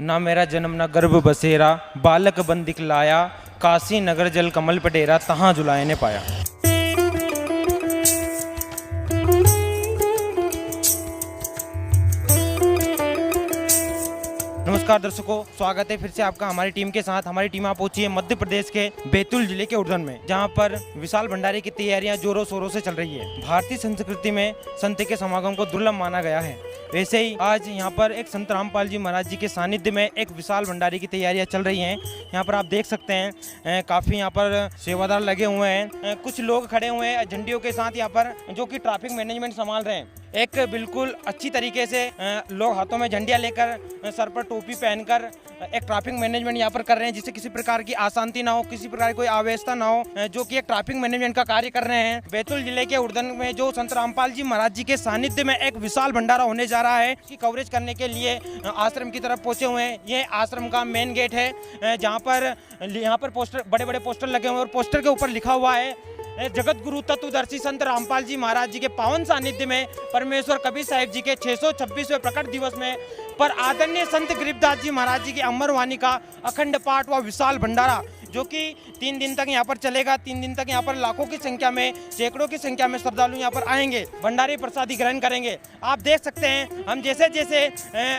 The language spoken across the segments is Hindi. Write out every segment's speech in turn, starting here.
ना मेरा जन्म ना गर्भ बसेरा, बालक बन दिखलाया, काशी नगर जल कमल पटेरा, तहाँ जुलाए ने पाया। नमस्कार दर्शकों, स्वागत है फिर से आपका हमारी टीम के साथ। हमारी टीम आप पहुंची है मध्य प्रदेश के बैतूल जिले के उड़न में, जहां पर विशाल भंडारे की तैयारियां जोरों शोरों से चल रही है। भारतीय संस्कृति में संत के समागम को दुर्लभ माना गया है। वैसे ही आज यहां पर एक संत रामपाल जी महाराज जी के सानिध्य में एक विशाल भंडारे की तैयारियां चल रही हैं। यहाँ पर आप देख सकते हैं काफी यहाँ पर सेवादार लगे हुए हैं, कुछ लोग खड़े हुए हैं झंडियों के साथ यहाँ पर, जो कि ट्रैफिक मैनेजमेंट संभाल रहे हैं। एक बिल्कुल अच्छी तरीके से लोग हाथों में झंडियां लेकर, सर पर टोपी पहनकर एक ट्रैफिक मैनेजमेंट यहाँ पर कर रहे हैं, जिससे किसी प्रकार की अशांति ना हो, किसी प्रकार की कोई आवेशता ना हो, जो कि एक ट्रैफिक मैनेजमेंट का कार्य कर रहे हैं। बैतूल जिले के उड़न में जो संत रामपाल जी महाराज जी के सानिध्य में एक विशाल भंडारा होने जा रहा है, की कवरेज करने के लिए आश्रम की तरफ पहुंचे हुए हैं। ये आश्रम का मेन गेट है, जहाँ पर पोस्टर, बड़े बड़े पोस्टर लगे हुए हैं और पोस्टर के ऊपर लिखा हुआ है, जगत गुरु तत्वदर्शी संत रामपाल जी महाराज जी के पावन सानिध्य में परमेश्वर कबीर साहिब जी के 626वें प्रकट दिवस में पर आदरणीय संत गरीबदास जी महाराज जी की अमर वाणी का अखंड पाठ व विशाल भंडारा, जो कि 3 दिन तक यहाँ पर चलेगा। 3 दिन तक यहाँ पर लाखों की संख्या में, सैकड़ों की संख्या में श्रद्धालु यहाँ पर आएंगे, भंडारे प्रसादी ग्रहण करेंगे। आप देख सकते हैं हम जैसे जैसे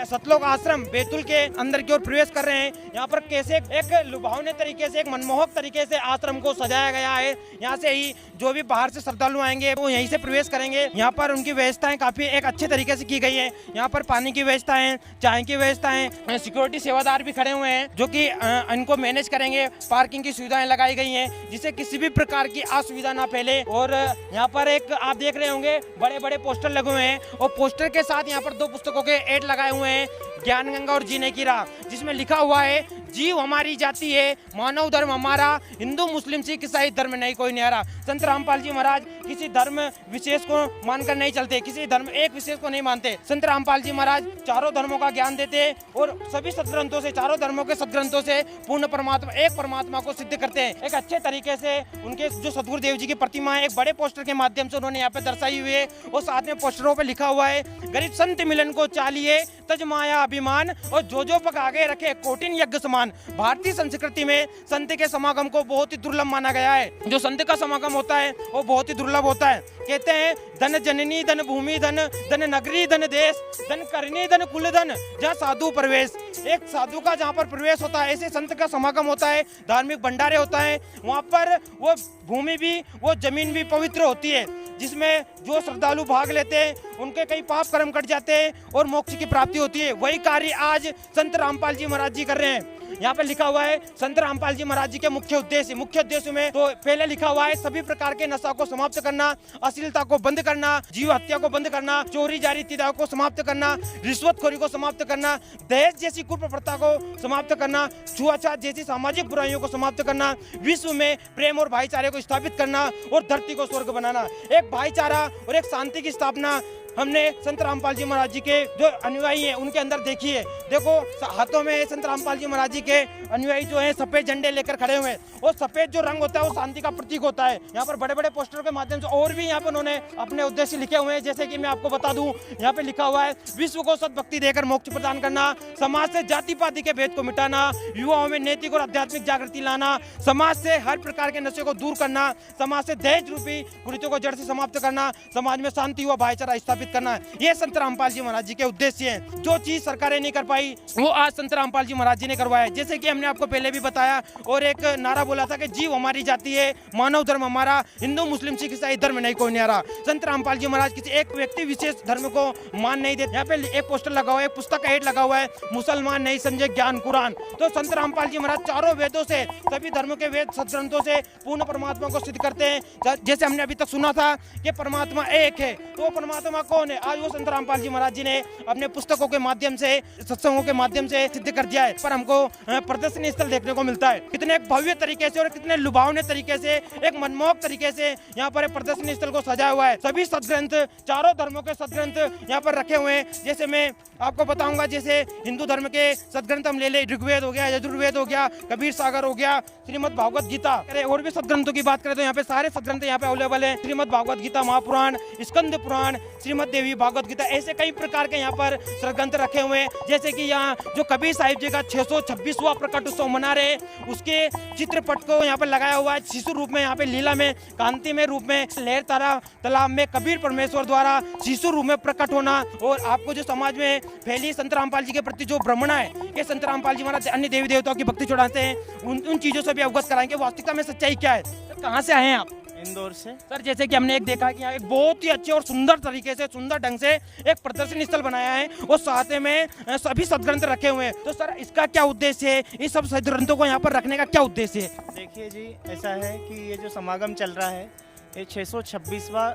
सतलोक आश्रम बैतूल के अंदर की ओर प्रवेश कर रहे हैं, यहाँ पर कैसे एक लुभावने तरीके से, एक मनमोहक तरीके से आश्रम को सजाया गया है। यहाँ से ही जो भी बाहर से श्रद्धालु आएंगे वो यहीं से प्रवेश करेंगे। यहाँ पर उनकी व्यवस्थाएं काफी एक अच्छे तरीके से की गई है। यहाँ पर पानी की व्यवस्था है, चाय की व्यवस्था है, सिक्योरिटी सेवादार भी खड़े हुए हैं जो कि इनको मैनेज करेंगे। पार्किंग की सुविधाएं लगाई गई हैं, जिससे किसी भी प्रकार की असुविधा ना फैले। और यहाँ पर एक आप देख रहे होंगे बड़े बड़े पोस्टर लगे हुए हैं, और पोस्टर के साथ यहाँ पर 2 पुस्तकों के एड लगाए हुए हैं, ज्ञान गंगा और जीने की राह, जिसमें लिखा हुआ है, जीव हमारी जाति है, मानव धर्म हमारा, हिंदू मुस्लिम सिख ईसाई धर्म नहीं कोई न्यारा। संत रामपाल जी महाराज किसी धर्म विशेष को मानकर नहीं चलते, किसी धर्म एक विशेष को नहीं मानते। संत रामपाल जी महाराज चारों धर्मों का ज्ञान देते हैं और सभी सदग्रंथों से, चारों धर्मों के सदग्रंथों से पूर्ण परमात्मा, एक परमात्मा को सिद्ध करते हैं। एक अच्छे तरीके से उनके जो सदगुरुदेव जी की प्रतिमा है, एक बड़े पोस्टर के माध्यम से उन्होंने यहाँ पे दर्शाई हुई है, और साथ में पोस्टरों पे लिखा हुआ है, गरीब संत मिलन को चालिए, तज माया अभिमान, और जो पक आगे रखे कोटिन यज्ञ समान। भारतीय संस्कृति में संत के समागम को बहुत ही दुर्लभ माना गया है। जो संत का समागम होता है वो बहुत ही दुर्लभ होता है। कहते हैं, धन जननी धन भूमि धन, धन नगरी धन देश, धन करनी धन कुल धन, जहाँ साधु प्रवेश। एक साधु का जहाँ पर प्रवेश होता है, ऐसे संत का समागम होता है, धार्मिक भंडारे होता है। वहाँ पर वो भूमि भी, वो जमीन भी पवित्र होती है, जिसमें जो श्रद्धालु भाग लेते हैं उनके कई पाप कर्म कट जाते हैं और मोक्ष की प्राप्ति होती है। वही कार्य आज संत रामपाल जी महाराज जी कर रहे हैं। यहाँ पे लिखा हुआ है, संत रामपाल जी महाराज जी के मुख्य उद्देश्य में तो पहले लिखा हुआ है, सभी प्रकार के नशा को समाप्त करना, अश्लीलता को बंद करना, जीव हत्या को बंद करना, चोरी जारीतिदाव को समाप्त करना, रिश्वतखोरी को समाप्त करना, दहेज जैसी कुप्रथा को समाप्त करना, छुआछूत जैसी सामाजिक बुराइयों को समाप्त करना, विश्व में प्रेम और भाईचारे को स्थापित करना और धरती को स्वर्ग बनाना। एक भाईचारा और एक शांति की स्थापना हमने संत रामपाल जी महाराज जी के जो अनुयायी हैं उनके अंदर देखी है। देखो हाथों में संत रामपाल जी महाराज जी के अनुयायी जो हैं सफेद झंडे लेकर खड़े हुए हैं, और सफेद जो रंग होता है वो शांति का प्रतीक होता है। यहाँ पर बड़े बड़े पोस्टरों के माध्यम से और भी यहाँ पर उन्होंने अपने उद्देश्य लिखे हुए हैं, जैसे कि मैं आपको बता दूं, यहाँ पे लिखा हुआ है, विश्व को सद्भक्ति देकर मोक्ष प्रदान करना, समाज से जाति पाति के भेद को मिटाना, युवाओं में नैतिक और आध्यात्मिक जागृति लाना, समाज से हर प्रकार के नशे को दूर करना, समाज से दहेज रूपी कुरीतियों को जड़ से समाप्त करना, समाज में शांति व भाईचारा स्थापित करना। ये संत रामपाल जी महाराज जी के उद्देश्य हैं। जो चीज सरकारें नहीं कर पाई वो आज संत रामपाल जी महाराज जी ने करवाया। जैसे कि हमने आपको पहले भी बताया और एक नारा बोला था कि जीव हमारी जाति है, मानव धर्म हमारा, हिंदू मुस्लिम सिख ईसाई धर्म नहीं कोई न्यारा। संत रामपाल जी महाराज किसी एक व्यक्ति विशेष धर्म को मान नहीं देते। यहाँ पे एक पोस्टर लगा हुआ है, पुस्तक का हेड लगा हुआ है, मुसलमान नहीं समझे ज्ञान कुरान। तो संत रामपाल जी महाराज चारों वेदों से, सभी धर्मों के वेद सदग्रंथों से पूर्ण परमात्मा को सिद्ध करते हैं। जैसे हमने अभी तक सुना था कि परमात्मा एक है, तो परमात्मा कौन है? आज वो संत रामपाल जी महाराज जी ने अपने पुस्तकों के माध्यम से, सत्संगों के माध्यम से सिद्ध कर दिया है। पर हमको प्रदर्शनी स्थल देखने को मिलता है, कितने भव्य तरीके से और कितने लुभावने तरीके से, एक मनमोहक तरीके से यहाँ पर प्रदर्शनी स्थल को सजाया हुआ है। सभी सदग्रंथ, चारों धर्मों के सदग्रंथ यहाँ पर रखे हुए हैं। जैसे मैं आपको बताऊंगा, जैसे हिंदू धर्म के सदग्रंथ हम ले ले, ऋग्वेद हो गया, यजुर्वेद हो गया, कबीर सागर हो गया, श्रीमद् भागवत गीता, और भी सदग्रंथों की बात करें तो यहाँ पे सारे सदग्रंथ यहाँ पे अवेलेबल है। श्रीमद् भागवत गीता, महापुराण, स्कंद पुराण, श्रीमद् श्रीमद् देवी भागवत गीता, ऐसे कई प्रकार के यहाँ पर ग्रंथ रखे हुए हैं। जैसे कि यहाँ जो कबीर साहिब जी का 626वां प्रकट उत्सव मना रहे हैं, उसके चित्रपट को यहाँ पर लगाया हुआ है शिशु रूप में, यहाँ पे लीला में, कांति में रूप में, लहर तारा तालाब में कबीर परमेश्वर द्वारा शिशु रूप में प्रकट होना। और आपको जो समाज में फैली संत रामपाल जी के प्रति जो भ्रमणा है, ये संत रामपाल जी महाराज अन्य देवी देवताओं की भक्ति चढ़ाते हैं, उन चीजों से भी अवगत कराएंगे वास्तविकता में सच्चाई क्या है। सर कहाँ से आए हैं आप? इंदौर से। सर जैसे कि हमने एक देखा कि यहाँ एक बहुत ही अच्छे और सुंदर तरीके से, सुंदर ढंग से एक प्रदर्शनी स्थल बनाया है और साथ में सभी सदग्रंथ रखे हुए हैं। तो सर इसका क्या उद्देश्य है, इस सब सदग्रंथों को यहाँ पर रखने का क्या उद्देश्य है? देखिए जी, ऐसा है कि ये जो समागम चल रहा है, ये 626वां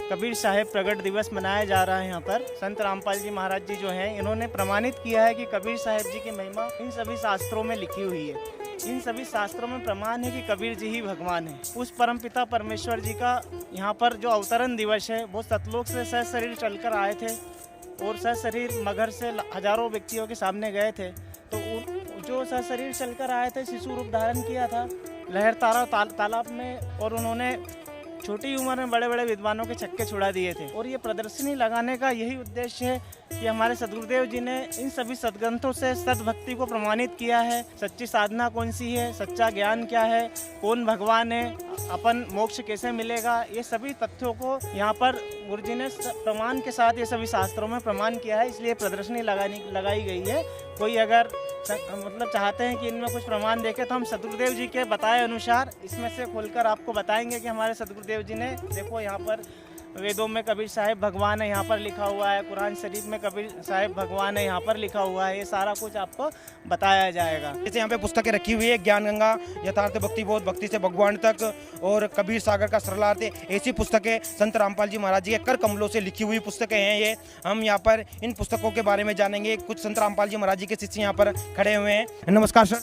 कबीर साहिब प्रगट दिवस मनाया जा रहा है। यहाँ पर संत रामपाल जी महाराज जी जो हैं, इन्होंने प्रमाणित किया है कि कबीर साहिब जी की महिमा इन सभी शास्त्रों में लिखी हुई है। इन सभी शास्त्रों में प्रमाण है कि कबीर जी ही भगवान है। उस परमपिता परमेश्वर जी का यहाँ पर जो अवतरण दिवस है, वो सतलोक से सहशरीर चलकर आए थे और सहशरीर मगहर से हजारों व्यक्तियों के सामने गए थे। तो जो सहशरीर चलकर आए थे, शिशु रूप धारण किया था लहर तारा तालाब में, और उन्होंने छोटी उम्र में बड़े बड़े विद्वानों के छक्के छुड़ा दिए थे। और ये प्रदर्शनी लगाने का यही उद्देश्य है कि हमारे सदगुरुदेव जी ने इन सभी सदग्रंथों से सद्भक्ति को प्रमाणित किया है। सच्ची साधना कौन सी है, सच्चा ज्ञान क्या है, कौन भगवान है, अपन मोक्ष कैसे मिलेगा, ये सभी तथ्यों को यहाँ पर गुरु जी ने प्रमाण के साथ ये सभी शास्त्रों में प्रमाण किया है। इसलिए प्रदर्शनी लगाई गई है। कोई अगर मतलब चाहते हैं कि इनमें कुछ प्रमाण देखें, तो हम सदगुरुदेव जी के बताए अनुसार इसमें से खोलकर आपको बताएंगे कि हमारे सदगुरुदेव जी ने, देखो यहाँ पर वेदों में कबीर साहिब भगवान है यहाँ पर लिखा हुआ है, कुरान शरीफ में कबीर साहिब भगवान है यहाँ पर लिखा हुआ है। ये सारा कुछ आपको बताया जाएगा। जैसे यहाँ पे पुस्तकें रखी हुई है, ज्ञान गंगा, यथार्थ भक्ति बोध, भक्ति से भगवान तक, और कबीर सागर का सरलार्थ, ऐसी पुस्तकें संत रामपाल जी महाराज जी के कर कमलों से लिखी हुई पुस्तकें हैं ये। हम यहाँ पर इन पुस्तकों के बारे में जानेंगे। कुछ संत रामपाल जी महाराज जी के शिष्य यहाँ पर खड़े हुए हैं। नमस्कार सर।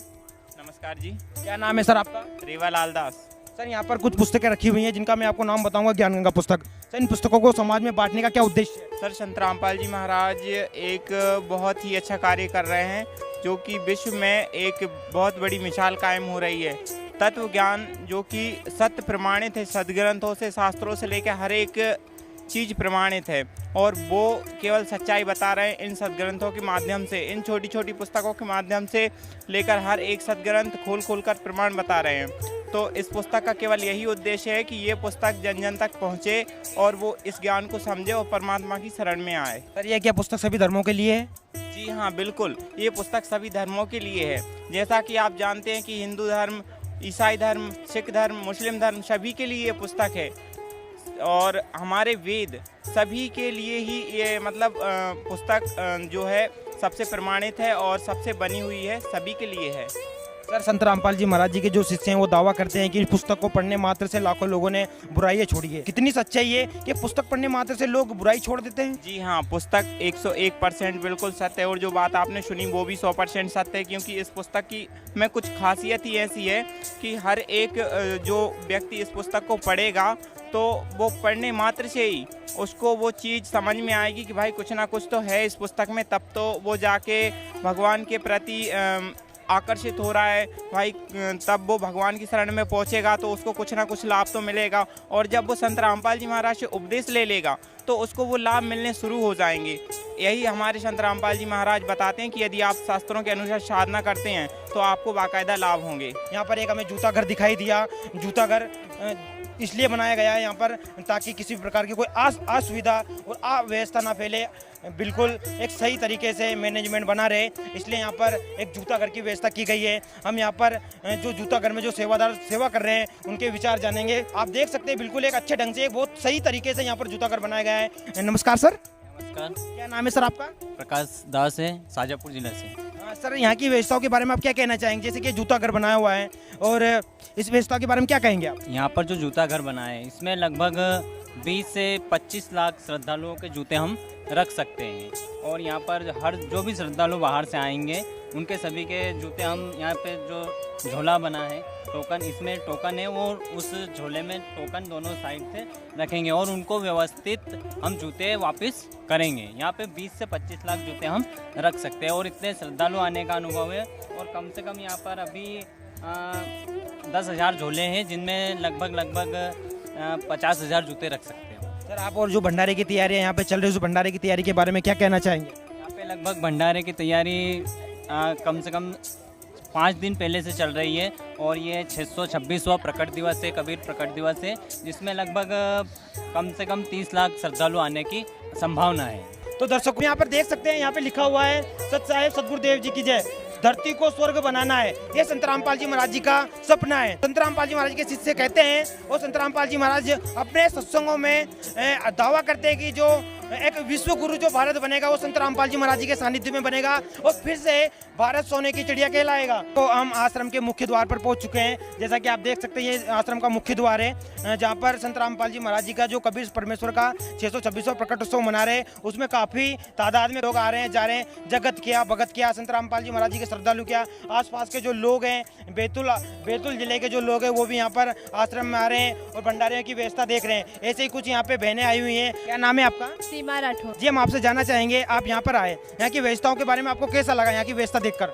नमस्कार जी। क्या नाम है सर आपका? रेवालाल दास। सर यहाँ पर कुछ पुस्तकें रखी हुई हैं जिनका मैं आपको नाम बताऊंगा। ज्ञान गंगा पुस्तक, सर इन पुस्तकों को समाज में बांटने का क्या उद्देश्य है? सर संत रामपाल जी महाराज एक बहुत ही अच्छा कार्य कर रहे हैं, जो कि विश्व में एक बहुत बड़ी मिसाल कायम हो रही है। तत्व ज्ञान जो कि सत्य प्रमाणित है, सदग्रंथों से, शास्त्रों से लेकर हर एक चीज़ प्रमाणित है, और वो केवल सच्चाई बता रहे हैं इन सदग्रंथों के माध्यम से, इन छोटी छोटी पुस्तकों के माध्यम से लेकर हर एक सदग्रंथ खोल कर प्रमाण बता रहे हैं। तो इस पुस्तक का केवल यही उद्देश्य है कि ये पुस्तक जन जन तक पहुँचे और वो इस ज्ञान को समझे और परमात्मा की शरण में आए। सर ये क्या पुस्तक सभी धर्मों के लिए है? जी हाँ बिल्कुल, ये पुस्तक सभी धर्मों के लिए है। जैसा कि आप जानते हैं कि हिंदू धर्म, ईसाई धर्म, सिख धर्म, मुस्लिम धर्म, सभी के लिए ये पुस्तक है, और हमारे वेद सभी के लिए ही ये मतलब पुस्तक जो है सबसे प्रमाणित है और सबसे बनी हुई है, सभी के लिए है। सर संत रामपाल जी महाराज जी के जो शिष्य हैं वो दावा करते हैं कि पुस्तक को पढ़ने मात्र से लाखों लोगों ने बुराइयां छोड़ी है। कितनी सच्चाई है कि पुस्तक पढ़ने मात्र से लोग बुराई छोड़ देते हैं? जी हाँ, पुस्तक 101% बिल्कुल सत्य है, और जो बात आपने सुनी वो भी 100% सत्य है। क्योंकि इस पुस्तक की में कुछ खासियत ही ऐसी है कि हर एक जो व्यक्ति इस पुस्तक को पढ़ेगा, तो वो पढ़ने मात्र से ही उसको वो चीज़ समझ में आएगी कि भाई कुछ ना कुछ तो है इस पुस्तक में, तब तो वो जाके भगवान के प्रति आकर्षित हो रहा है भाई, तब वो भगवान की शरण में पहुंचेगा तो उसको कुछ ना कुछ लाभ तो मिलेगा। और जब वो संत रामपाल जी महाराज से उपदेश ले लेगा तो उसको वो लाभ मिलने शुरू हो जाएंगे। यही हमारे संत रामपाल जी महाराज बताते हैं कि यदि आप शास्त्रों के अनुसार साधना करते हैं तो आपको बाकायदा लाभ होंगे। यहाँ पर एक हमें जूता घर दिखाई दिया। जूता घर इसलिए बनाया गया है यहाँ पर ताकि किसी प्रकार की कोई असुविधा और अव्यवस्था ना फैले, बिल्कुल एक सही तरीके से मैनेजमेंट बना रहे, इसलिए यहाँ पर एक जूता घर की व्यवस्था की गई है। हम यहाँ पर जो जूता घर में जो सेवादार सेवा कर रहे हैं उनके विचार जानेंगे। आप देख सकते हैं बिल्कुल एक अच्छे ढंग से, एक बहुत सही तरीके से यहाँ पर जूता घर बनाया गया है। नमस्कार सर। नमस्कार। क्या नाम है सर आपका? प्रकाश दास है, शाजापुर जिला से। सर यहाँ की व्यवस्थाओं के बारे में आप क्या कहना चाहेंगे? जैसे कि जूता घर बनाया हुआ है, और इस व्यवस्था के बारे में क्या कहेंगे आप? यहाँ पर जो जूता घर बना है, इसमें लगभग 20 से 25 लाख श्रद्धालुओं के जूते हम रख सकते हैं, और यहाँ पर हर जो भी श्रद्धालु बाहर से आएंगे उनके सभी के जूते हम यहाँ पे जो झोला बना है, टोकन, इसमें टोकन है, वो उस झोले में टोकन दोनों साइड से रखेंगे और उनको व्यवस्थित हम जूते वापस करेंगे। यहाँ पे 20 से 25 लाख जूते हम रख सकते हैं, और इतने श्रद्धालु आने का अनुभव है। और कम से कम यहाँ पर अभी 10,000 झोले हैं, जिनमें लगभग 50,000 जूते रख सकते हैं। सर आप और जो भंडारे की तैयारियां यहाँ पे चल रही है, उस भंडारे की तैयारी के बारे में क्या कहना चाहेंगे? यहाँ पे लगभग भंडारे की तैयारी कम से कम 5 दिन पहले से चल रही है और ये 626वां प्रकट दिवस है, कबीर प्रकट दिवस है, जिसमें लगभग कम से कम 30 लाख श्रद्धालु आने की संभावना है। तो दर्शकों यहाँ पर देख सकते हैं, यहाँ पे लिखा हुआ है सत साहेब सतगुरुदेव जी की जय, धरती को स्वर्ग बनाना है, ये संत रामपाल जी महाराज जी का सपना है। संत रामपाल जी महाराज के शिष्य कहते हैं और संत रामपाल जी महाराज अपने सत्संगों में दावा करते हैं कि जो एक विश्व गुरु जो भारत बनेगा वो संत रामपाल जी महाराज जी के सानिध्य में बनेगा और फिर से भारत सोने की चिड़िया कहलाएगा। तो हम आश्रम के मुख्य द्वार पर पहुंच चुके हैं। जैसा कि आप देख सकते हैं, ये आश्रम का मुख्य द्वार है जहां पर संत रामपाल जी महाराज जी का जो कबीर परमेश्वर का 626वां प्रकट उत्सव मना रहे हैं, उसमें काफी तादाद में लोग आ रहे हैं, जा रहे हैं। जगत किया भगत किया संत रामपाल जी महाराज जी के श्रद्धालु क्या, आसपास के जो लोग हैं, बैतूल जिले के जो लोग हैं वो भी यहाँ पर आश्रम में आ रहे हैं और भंडारे की व्यवस्था देख रहे हैं। ऐसे ही कुछ यहाँ पे बहनें आई हुई हैं। क्या नाम है आपका? सीमा राठौर। जी हम आपसे जानना चाहेंगे, आप यहाँ पर आए, यहाँ की व्यवस्थाओं के बारे में आपको कैसा लगा? यहाँ की व्यवस्था देखकर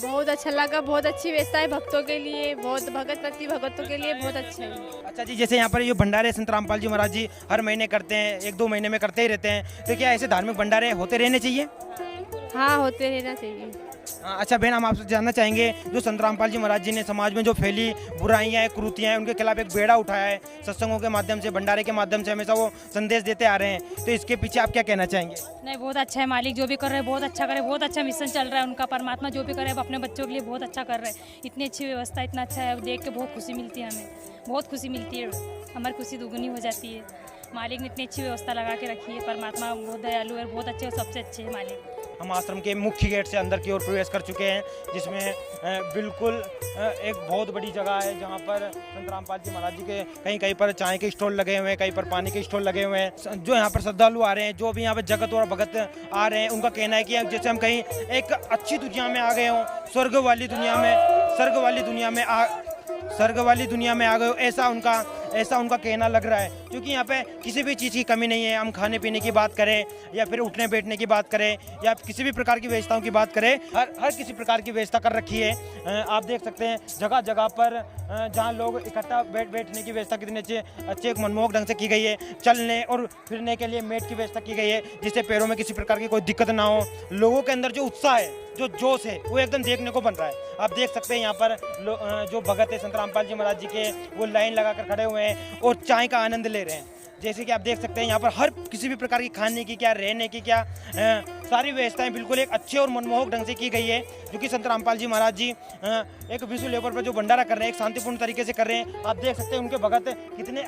बहुत अच्छा लगा, बहुत अच्छी व्यवस्था है भक्तों के लिए, बहुत भक्तों के लिए बहुत अच्छा है। अच्छा जी, जैसे यहाँ पर ये भंडारे संत रामपाल जी महाराज जी हर महीने करते हैं, 1-2 महीने में करते ही रहते हैं, तो क्या ऐसे धार्मिक भंडारे होते रहने चाहिए? हाँ, होते रहना चाहिए। अच्छा बहन, हम आपसे जानना चाहेंगे, जो संत रामपाल जी महाराज जी ने समाज में जो फैली बुराइयां हैं, कुरीतियां हैं, उनके खिलाफ एक बेड़ा उठाया है, सत्संगों के माध्यम से, भंडारे के माध्यम से हमेशा वो संदेश देते आ रहे हैं, तो इसके पीछे आप क्या कहना चाहेंगे? नहीं, बहुत अच्छा है, मालिक जो भी कर रहे हैं बहुत अच्छा करे, बहुत अच्छा मिशन चल रहा है उनका, परमात्मा जो भी कर रहे हैं अपने बच्चों के लिए बहुत अच्छा कर रहे हैं। इतनी अच्छी व्यवस्था, इतना अच्छा है, देख के बहुत खुशी मिलती है, हमें बहुत खुशी मिलती है, हमारी खुशी दुगुनी हो जाती है। मालिक ने इतनी अच्छी व्यवस्था लगा के रखी है, परमात्मा बहुत दयालु है, बहुत अच्छे और सबसे अच्छे है मालिक। हम आश्रम के मुख्य गेट से अंदर की ओर प्रवेश कर चुके हैं, जिसमें बिल्कुल एक बहुत बड़ी जगह है जहां पर संत रामपाल जी महाराज जी के कहीं पर चाय के स्टॉल लगे हुए हैं, कहीं पर पानी के स्टॉल लगे हुए हैं। जो यहाँ पर श्रद्धालु आ रहे हैं, जो भी यहाँ पर जगत और भगत आ रहे हैं, उनका कहना है कि जैसे हम कहीं एक अच्छी दुनिया में आ गए हों, स्वर्ग वाली दुनिया में आ गए हो, ऐसा उनका कहना लग रहा है। क्योंकि यहाँ पे किसी भी चीज़ की कमी नहीं है। हम खाने पीने की बात करें या फिर उठने बैठने की बात करें या किसी भी प्रकार की व्यवस्थाओं की बात करें, हर किसी प्रकार की व्यवस्था कर रखी है। आप देख सकते हैं जगह जगह पर जहाँ लोग इकट्ठा बैठने की व्यवस्था कितनी अच्छे एक मनमोहक ढंग से की गई है। चलने और फिरने के लिए मेट की व्यवस्था की गई है, जिससे पैरों में किसी प्रकार की कोई दिक्कत ना हो। लोगों के अंदर जो उत्साह है, जो जोश है, वो एकदम देखने को बन रहा है। आप देख सकते हैं यहाँ पर जो भगत है संत रामपाल जी महाराज जी के, वो लाइन लगाकर खड़े हुए हैं और चाय का आनंद ले रहे हैं। जैसे कि आप देख सकते हैं यहाँ पर हर किसी भी प्रकार की खाने की क्या, रहने की क्या, सारी व्यवस्थाएं बिल्कुल एक अच्छे और मनमोहक ढंग से की गई है। जो कि संत रामपाल जी महाराज जी एक विश्व लेवल पर जो भंडारा कर रहे हैं, एक शांतिपूर्ण तरीके से कर रहे हैं। आप देख सकते हैं उनके भगत कितने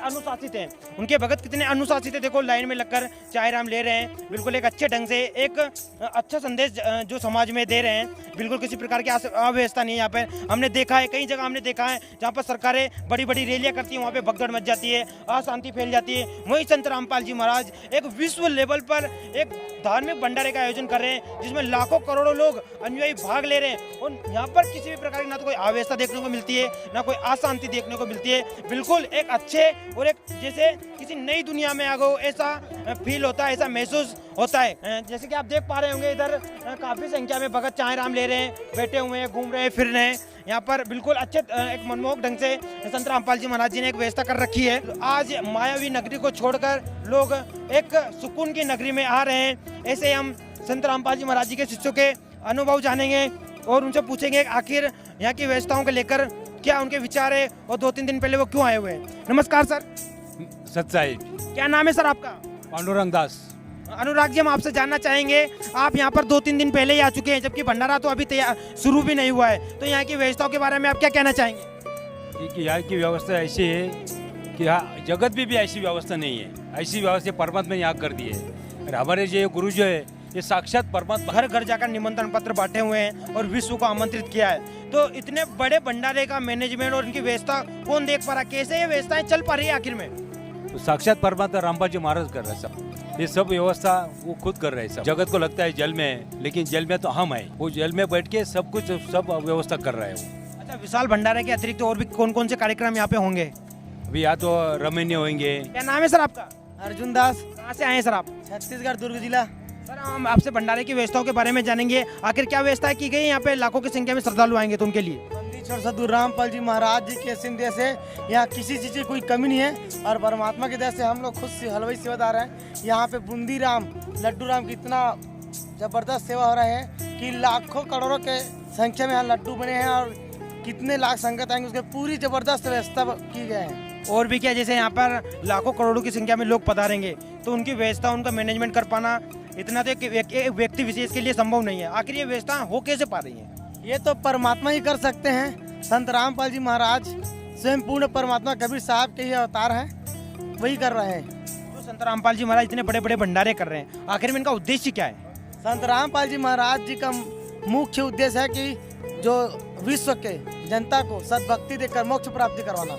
अनुशासित हैं, देखो लाइन में लगकर चाय राम ले रहे हैं, बिल्कुल एक अच्छे ढंग से एक अच्छा संदेश जो समाज में दे रहे हैं। बिल्कुल किसी प्रकार की अव्यवस्था नहीं है यहाँ पर। हमने देखा है, कई जगह हमने देखा है जहाँ पर सरकारें बड़ी बड़ी रैलियाँ करती हैं, वहाँ पर भगदड़ मच जाती है, अशांति फैल जाती है। वहीं संत रामपाल जी महाराज एक विश्व लेवल पर एक धार्मिक भंडारे का आयोजन कर रहे हैं, जिसमें लाखों करोड़ों लोग अनुयायी भाग ले रहे हैं। और यहाँ पर किसी भी प्रकार की ना तो कोई आवेशता देखने को मिलती है, ना कोई अशांति देखने को मिलती है। बिल्कुल एक अच्छे और एक जैसे किसी नई दुनिया में आ गए ऐसा फील होता है, ऐसा महसूस होता है। जैसे कि आप देख पा रहे होंगे, इधर काफी संख्या में भगत चाय राम ले रहे हैं, बैठे हुए हैं, घूम रहे हैं, फिर रहे हैं। यहाँ पर बिल्कुल अच्छे एक मनमोहक ढंग से संत रामपाल जी महाराज जी ने एक व्यवस्था कर रखी है। आज मायावी नगरी को छोड़कर लोग एक सुकून की नगरी में आ रहे हैं। ऐसे हम संत रामपाल जी महाराज जी के शिष्यों के अनुभव जानेंगे और उनसे पूछेंगे आखिर यहाँ की व्यवस्थाओं को लेकर क्या उनके विचार है और 2-3 दिन पहले वो क्यों आए हुए हैं। नमस्कार सर। सच्चाई। क्या नाम है सर आपका? पांडुरंग दास। अनुराग जी, हम आपसे जानना चाहेंगे, आप यहाँ पर 2-3 दिन पहले ही आ चुके हैं, जबकि भंडारा तो अभी शुरू भी नहीं हुआ है, तो यहाँ की व्यवस्थाओं के बारे में आप क्या कहना चाहेंगे? कि यहाँ की व्यवस्था ऐसी है कि यहाँ जगत में भी ऐसी व्यवस्था नहीं है। ऐसी व्यवस्था परमात्मा ने यहाँ कर दी है। और हमारे जो गुरु जो है, ये साक्षात परमात्मा। घर घर जाकर निमंत्रण पत्र बांटे हुए हैं और विश्व को आमंत्रित किया है। तो इतने बड़े भंडारे का मैनेजमेंट और इनकी व्यवस्था कौन देख पा रहा, कैसे ये व्यवस्थाएं चल पा रही है आखिर में? तो साक्षात परमात्मा रामपाल जी महाराज कर रहे हैं सब। ये सब व्यवस्था वो खुद कर रहे हैं। सब जगत को लगता है जल में है, लेकिन जल में तो हम है। वो जल में बैठ के सब कुछ सब व्यवस्था कर रहे हैं। अच्छा, विशाल भंडारे के अतिरिक्त और भी कौन कौन से कार्यक्रम यहाँ पे होंगे? अभी यहाँ तो रमणीय होंगे। क्या नाम है सर आपका? अर्जुन दास। कहाँ से आए हैं सर आप? छत्तीसगढ़ दुर्ग जिला। सर हम आपसे भंडारे की व्यवस्थाओं के बारे में जानेंगे, आखिर क्या व्यवस्था की गई है यहाँ पे? लाखों की संख्या में श्रद्धालु आएंगे तो उनके लिए बंदी ईश्वर सदगुरु रामपाल जी महाराज जी के असीम दया से यहाँ किसी चीज़ की कोई कमी नहीं है और परमात्मा की दया से हम लोग खुद से हलवाई सेवादार हैं। यहाँ पे बूंदी राम लड्डू राम की इतना ज़बरदस्त सेवा हो रहा है कि लाखों करोड़ों के संख्या में यहाँ लड्डू बने हैं और कितने लाख संगत आएंगे उसके पूरी ज़बरदस्त व्यवस्था की गई है। और भी क्या, जैसे यहाँ पर लाखों करोड़ों की संख्या में लोग पधारेंगे तो उनकी व्यवस्था, उनका मैनेजमेंट कर पाना इतना तो एक व्यक्ति विशेष के लिए संभव नहीं है। आखिर ये व्यवस्था हो कैसे पा रही है? ये तो परमात्मा ही कर सकते हैं। संत रामपाल जी महाराज स्वयं पूर्ण परमात्मा कबीर साहब के ही अवतार हैं, वही कर रहे हैं। तो संत रामपाल जी महाराज इतने बड़े बड़े भंडारे कर रहे हैं, आखिर में इनका उद्देश्य क्या है? संत रामपाल जी महाराज जी का मुख्य उद्देश्य है कि जो विश्व के जनता को सद्भक्ति देकर मोक्ष प्राप्ति करवाना।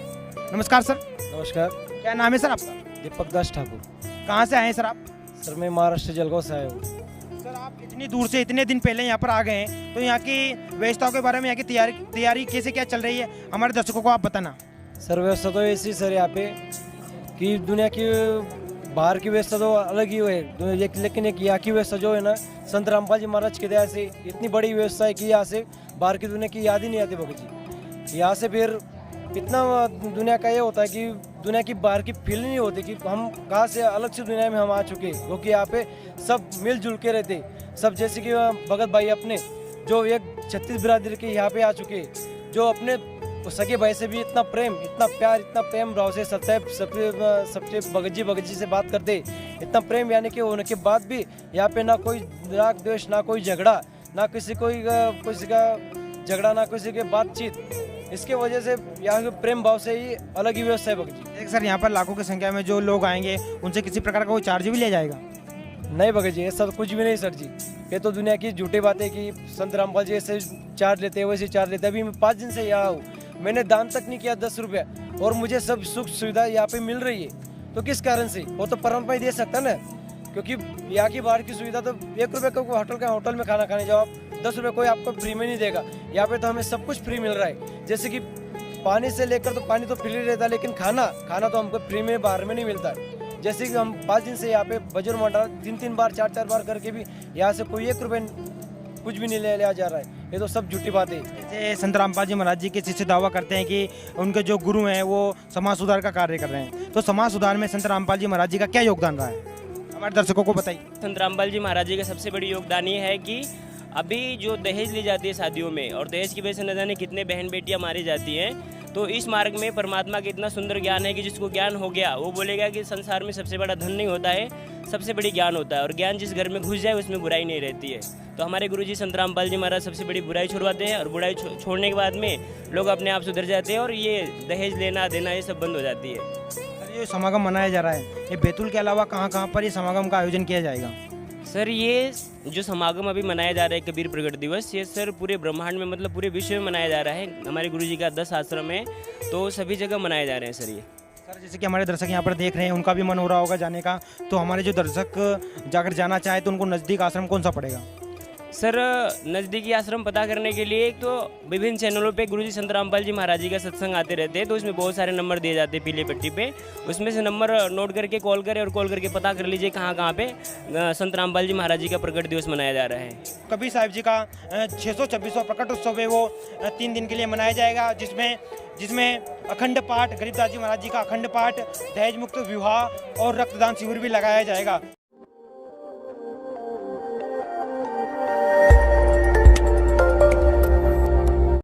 नमस्कार सर। नमस्कार, क्या नाम है सर आपका? दीपक दास ठाकुर। कहाँ से आए हैं सर आप? सर मैं महाराष्ट्र जलगांव से आया हूँ। सर आप इतनी दूर से इतने दिन पहले यहाँ पर आ गए हैं, तो यहाँ की व्यवस्थाओं के बारे में, यहाँ की तैयारी कैसे क्या चल रही है, हमारे दर्शकों को आप बताना। सर व्यवस्था तो ऐसी सर यहाँ पे कि दुनिया की बाहर की व्यवस्था तो अलग ही है, लेकिन एक यहाँ की व्यवस्था जो है ना, संत रामपाल जी महाराज की दया से इतनी बड़ी व्यवस्था है कि यहाँ से बाहर की दुनिया की याद ही नहीं आती भगत जी। यहाँ से फिर इतना दुनिया का ये होता है कि दुनिया की बाहर की फील नहीं होती कि हम कहाँ से अलग से दुनिया में हम आ चुके, क्योंकि यहाँ पे सब मिलजुल के रहते सब। जैसे कि भगत भाई अपने जो एक 36 बिरादरी के यहाँ पे आ चुके, जो अपने सगे भाई से भी इतना प्रेम, इतना प्यार, इतना प्रेम भाव से सबसे भगत जी से बात करते, इतना प्रेम यानी कि होने के बाद भी यहाँ पे ना कोई राग द्वेष, ना कोई झगड़ा, ना किसी का झगड़ा, ना किसी के बातचीत। इसके वजह से यहाँ के प्रेम भाव से ही अलग ही व्यवस्था है भगत जी। एक सर यहाँ पर लाखों की संख्या में जो लोग आएंगे उनसे किसी प्रकार का कोई चार्ज भी लिया जाएगा? नहीं भगत जी, ऐसा कुछ भी नहीं सर जी। ये तो दुनिया की झूठी बातें कि संत रामपाल जी ऐसे चार्ज लेते हैं, वैसे चार्ज लेते हैं। अभी मैं 5 दिन से यहाँ हूँ, मैंने दान तक नहीं किया 10 रुपया, और मुझे सब सुख सुविधा यहाँ पे मिल रही है। तो किस कारण से? वो तो परमात्मा ही दे सकता ना, क्योंकि यहाँ की बाहर की सुविधा तो 1 रुपये का होटल में खाना खाने जाओ आप, 10 रुपये कोई आपको फ्री में नहीं देगा। यहाँ पे तो हमें सब कुछ फ्री मिल रहा है। जैसे कि पानी से लेकर, तो पानी तो फ्री रहता है, लेकिन खाना तो हमको फ्री में बाहर में नहीं मिलता। जैसे कि हम 5 दिन से यहाँ पे भजन मंडल 3-3 बार 4-4 बार करके भी यहाँ से कोई 1 रुपये कुछ भी नहीं लिया जा रहा है। ये तो सब झूठी बात है। जैसे संत रामपाल जी महाराज जी के शिष्य दावा करते हैं कि उनके जो गुरु हैं वो समाज सुधार का कार्य कर रहे हैं, तो समाज सुधार में संत रामपाल जी महाराज जी का क्या योगदान रहा है, हमारे दर्शकों को बताइए। संत रामपाल जी महाराज जी का सबसे बड़ी योगदान ये है कि अभी जो दहेज ली जाती है शादियों में, और दहेज की वजह से न जाने कितने बहन बेटियां मारी जाती हैं, तो इस मार्ग में परमात्मा का इतना सुंदर ज्ञान है कि जिसको ज्ञान हो गया वो बोलेगा कि संसार में सबसे बड़ा धन नहीं होता है, सबसे बड़ी ज्ञान होता है, और ज्ञान जिस घर में घुस जाए उसमें बुराई नहीं रहती है। तो हमारे गुरुजी संत रामपाल जी महाराज सबसे बड़ी बुराई छुड़वाते हैं, और बुराई छोड़ने के बाद में लोग अपने आप सुधर जाते हैं और ये दहेज लेना देना ये सब बंद हो जाती है। सर ये समागम मनाया जा रहा है, ये बैतूल के अलावा कहाँ पर ये समागम का आयोजन किया जाएगा? सर ये जो समागम अभी मनाया जा रहा है कबीर प्रगट दिवस, ये सर पूरे ब्रह्मांड में, मतलब पूरे विश्व में मनाया जा रहा है। हमारे गुरुजी का 10 आश्रम है, तो सभी जगह मनाए जा रहे हैं सर ये। सर जैसे कि हमारे दर्शक यहाँ पर देख रहे हैं, उनका भी मन हो रहा होगा जाने का, तो हमारे जो दर्शक जाकर जाना चाहे तो उनको नज़दीक आश्रम कौन सा पड़ेगा? सर नज़दीकी आश्रम पता करने के लिए एक तो विभिन्न चैनलों पे गुरुजी संत रामपाल जी महाराज जी का सत्संग आते रहते हैं, तो उसमें बहुत सारे नंबर दिए जाते हैं पीले पट्टी पे, उसमें से नंबर नोट करके कॉल करें और कॉल करके पता कर लीजिए कहाँ पे संत रामपाल जी महाराज जी का प्रकट दिवस मनाया जा रहा है। कबीर साहिब जी का 626वां प्रकट उत्सव है, वो 3 दिन के लिए मनाया जाएगा, जिसमें अखंड पाठ, गरीबदास जी महाराज जी का अखंड पाठ, दहेज मुक्त विवाह और रक्तदान शिविर भी लगाया जाएगा।